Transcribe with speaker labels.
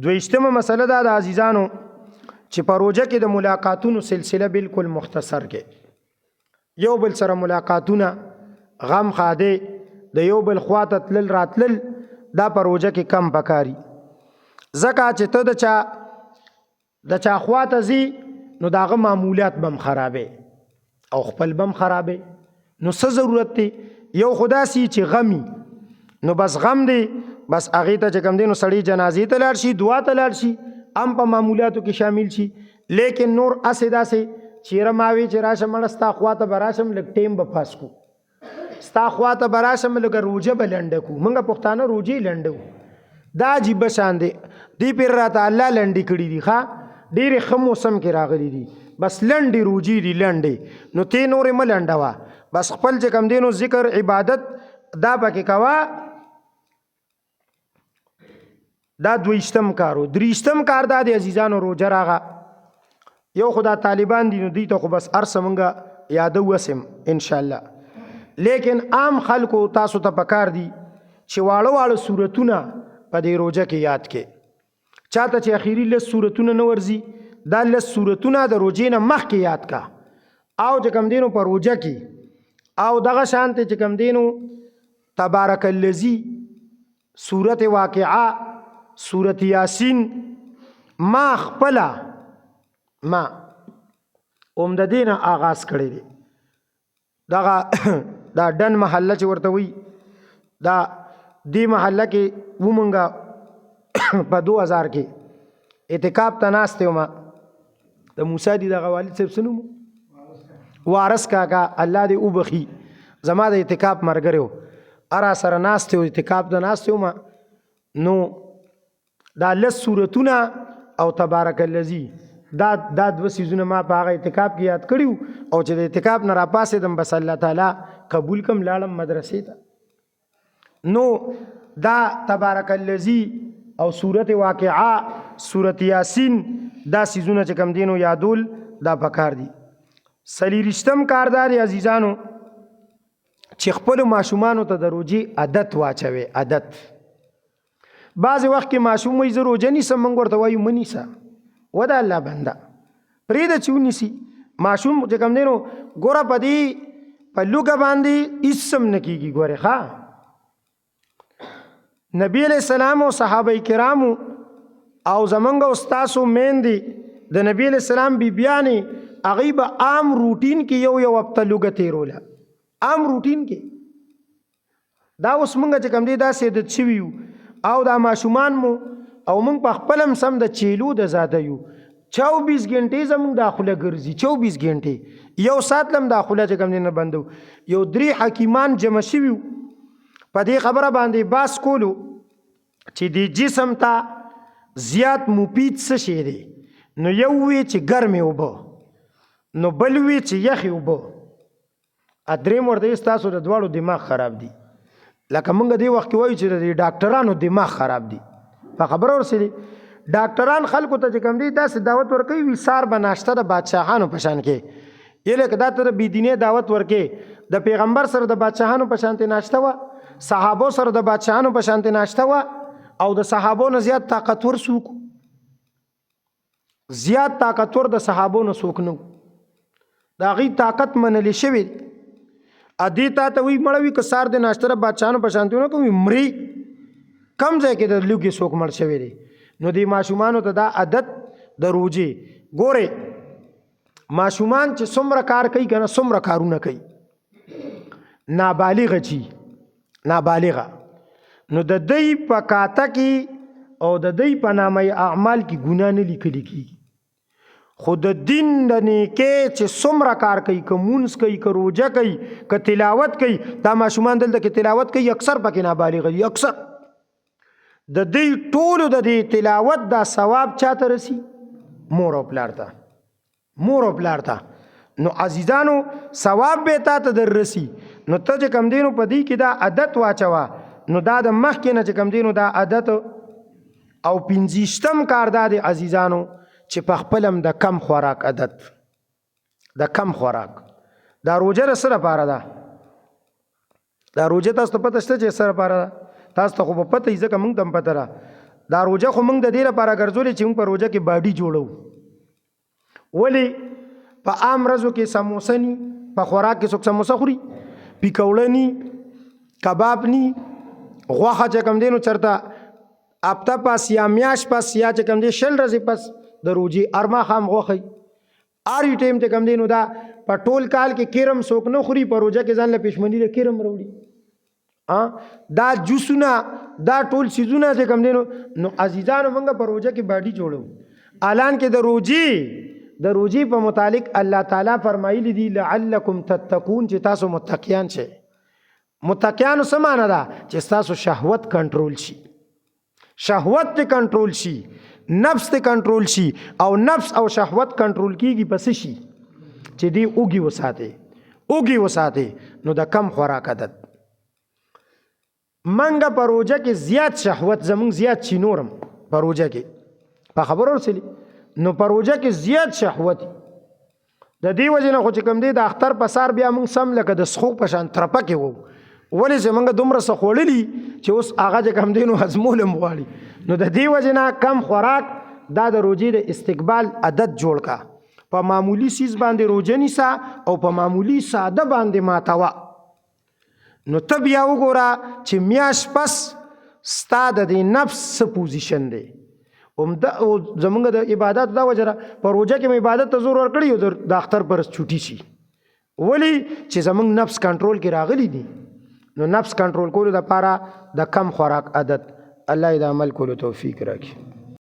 Speaker 1: دویشتمه مسله دا د عزیزانو چې په روژه کې د ملاقاتونو سلسله بالکل مختصر کې یو بل سره ملاقاتونه غم خاده د یو بل خواته تلل راتلل دا په روژه کې کم پکاري ځکه چې ته د چا خواته ځي نو داغه معمولیات بم خرابې او خپل بم خرابې نو څه ضرورت دی یو خدا سي چې غمي نو بس غم دی بس هغه ته چې کوم دی نو سړی جنازې ته لاړ شي دعا ته لاړ شي هم په معمولیاتو کې شامل شي لیکن نور اسې داسې چیرې ماوي چې راشم مړه ستا خواته به راشم لږ ټیم به پاس کو ستا خواته به راشم لږ روژه به لنډه کو موږ پښتانه روژې لنډو دا عجیبه شان دی دی پیر راته الله لنډې کړي دي ښه ډېرې ښه موسم کې راغلي دي بس لنډې روژې دي لنډې نو تی نورې مه لنډوه بس خپل چې کوم دی نو ذکر عبادت دا پکې کوه دا دویشتم کارو دریشتم کار دا دی عزیزانو روژه راغه یو خدا طالبان دي نو دوی ته خو بس ارسه مونږه یادو وسم انشاءالله لیکن عام خلکو تاسو ته پکار دي چې واړه واړه صورتونه په دې روژه کې یاد کې چاته چې اخیری لس صورتونه نه ورځي دا لس صورتونه د روژې نه مخکې یاد کا او چې کوم دینو په روژه کې او دغه شانته چې کوم دینو تبارک الذی سورت واقعه سورت یاسین ما خپلا ما د دینه آغاز کړی دی دا ډن محله چې ورته وي دا دی محله کې ومنګه په 2000 کې اعتکاف ته ناست ما د موسی دی دغه والد صاحب سنو وارث کاکا الله دې وبخي زما د اعتکاف مرګرو ارا سره ناست او اعتکاف ته ناست ما نو دا لس صورتونه او تبارک الذی دا دو سیزونه ما په هغه اعتکاف کې یاد کړیو او چې د اعتکاف نه راپاسېدم بس الله تعالی قبول کم لاړم مدرسې ته نو دا تبارک الذی او سورت واقعه سورت یاسین دا سیزونه چې کم دینو یادول دا پکار دي سلیریشتم کاردار عزیزانو چې خپل ماشومانو ته د روژې عادت واچوي عادت بعضې وخت کې ماشوم وایي زه روژه نیسم موږ ورته وایو مه نیسه وده الله بنده پرېږده چې ونیسي ماشوم چې کوم دی نو ګوره په دې په لوږه باندې هېڅ هم نه کېږي ګورې ښه نبی علیہ السلام او صحابه کرامو او زمونږ او ستاسو میندې د نبی علیہ السلام بیبیانې هغوی به عام روټین کې یو هفته لوږه تېروله عام روټین کې دا اوس مونږ چې کوم دی داسې عادت شوي یو او دا ماشومان مو او مونږ په خپل هم سم د چیلو د زاده یو 24 غنټې زمونږ داخله ګرځي 24 غنټې یو ساعت لم داخله چې کوم دی نه بندو یو 3 حکیمان جمع شوي په دې خبره باندې باس کولو چې د جسم ته زیات مفید څه شی دی نو یو وی چې ګرمې اوبه نو بل وی چې یخې اوبه درېم ورته ستاسو د دواړو دماغ خراب دي لکه موږ دې وخت کې وایو چې د ډاکټرانو دماغ خراب دي په خبره ورسېدي ډاکټران خلکو ته چې کوم دی داسې دعوت ورکوي وي سار به ناشته د بادشاهانو په شان کې یې لکه دا ته د بېدینۍ دعوت ورکې د پیغمبر سره د بادشاهانو په شانتې ناشته وه صحابو سره د بادشاهانو په شانتې ناشته وه او د صحابو نه زیات طاقتور څوک زیات طاقتور د صحابو نه څوک نه د هغوی طاقت منلی شوی ادې تا ته وی مړه وي که سار د ناشته د بادشاهانو په شانتې ونه کوي مري کم ځای کې د لوږې څوک مړ شوی دی نو دې ماشومانو ته دا عادت د روژې ګورې ماشومان چې څومره کار کوي که نه څومره کارونه کوي نابالغه چی نابالغه نو د دوی په کاته کې او د دوی په نامه اعمال کې ګناه نه لیکلی کېږي خو د دین د نیکۍ چې څومره کار کوي که مونځ کوي که روژه کوي که تلاوت کوي دا ماشومان دلته کې تلاوت کوي اکثر پکې نابالغه دي اکثر د دې ټولو د دې تلاوت دا ثواب چاته رسی مور او پلار ته مور او پلار ته نو عزیزانو ثواب به تا ته در رسی نو ته چې کم دینو په دې کې دا عادت واچوه نو دا د مخکې نه چې کم دینو دا عادت او پنځشتم کار دا دی عزیزانو چې په خپلم د کم خوراک عادت د کم خوراک دا روژه د څه لپاره ده دا روژه تاسو ته پته شته چې څه لپاره ده تاسو ته خو په پته یې ځکه موږ ته هم پته ده دا روزه خو موږ د دې لپاره ګرځولې چې موږ په روزه کې باډي جوړو. ولی په عام ورځو کې سموسه ني، په خوراک کې څوک سموسه خوري، پکوړه ني، کباب ني، غوښه چې کوم دی نو چرته هفته پس یا میاشت پس یا چې کوم دی 20 ورځې پس د روزي ارما خام غوښه اری ټیم چې کوم دی نو دا په ټول کال کې کیرم څوک نه خوري، په روزه کې ځان له پښمنی له کیرم وروړي. دا جوسونه دا ټول سيزونه چې کوم دی نو عزیزانو موږ په روزه کې باډي جوړو. اعلان کې د روزي په متعلق الله تعالی فرمایلی دی لعلکم تتقون چې تاسو متقیان شئ. متقیانو څه معنی ده؟ چې تاسو شهوت کنټرول شي، شهوت ته کنټرول شي، نفس ته کنټرول شي، او نفس او شهوت کنټرول کیږي پس شي چې دی اوږي وساته. نو د کم خوراک عادت منګه په روزه کې زیات شهوت زمونږ زیات شي، نورم په روزه کې په خبرو رسلی نو په روزه کې زیات شهوت د دې وجه نه خو چې کوم دی د اختر په سار بیا موږ سم لکه د سخو په شان ترپه کې وو، ولې چې موږ دومره څه خوړلي چې اوس هغه چې کوم دی نو هضمول هم غواړي. نو د دې وجه نه کم خوراک دا د روزې د استقبال عادت جوړ کا. په معمولی سیز باندې روزه نیسه او په معمولی ساده باندې ماتوه. نو ته بیا وګوره چې میاش پس ستا د نفس څه پوزیشن دی. زمونږ د عبادت دا وجره په روزه کې مې عبادت ته زور ورکړی او د اختر پر چوټی شي، ولی چې زمونږ نفس کنټرول کې راغلی دي. نو نفس کنټرول کولو لپاره د کم خوراک عادت الله دې عمل کولو توفیق راکړي.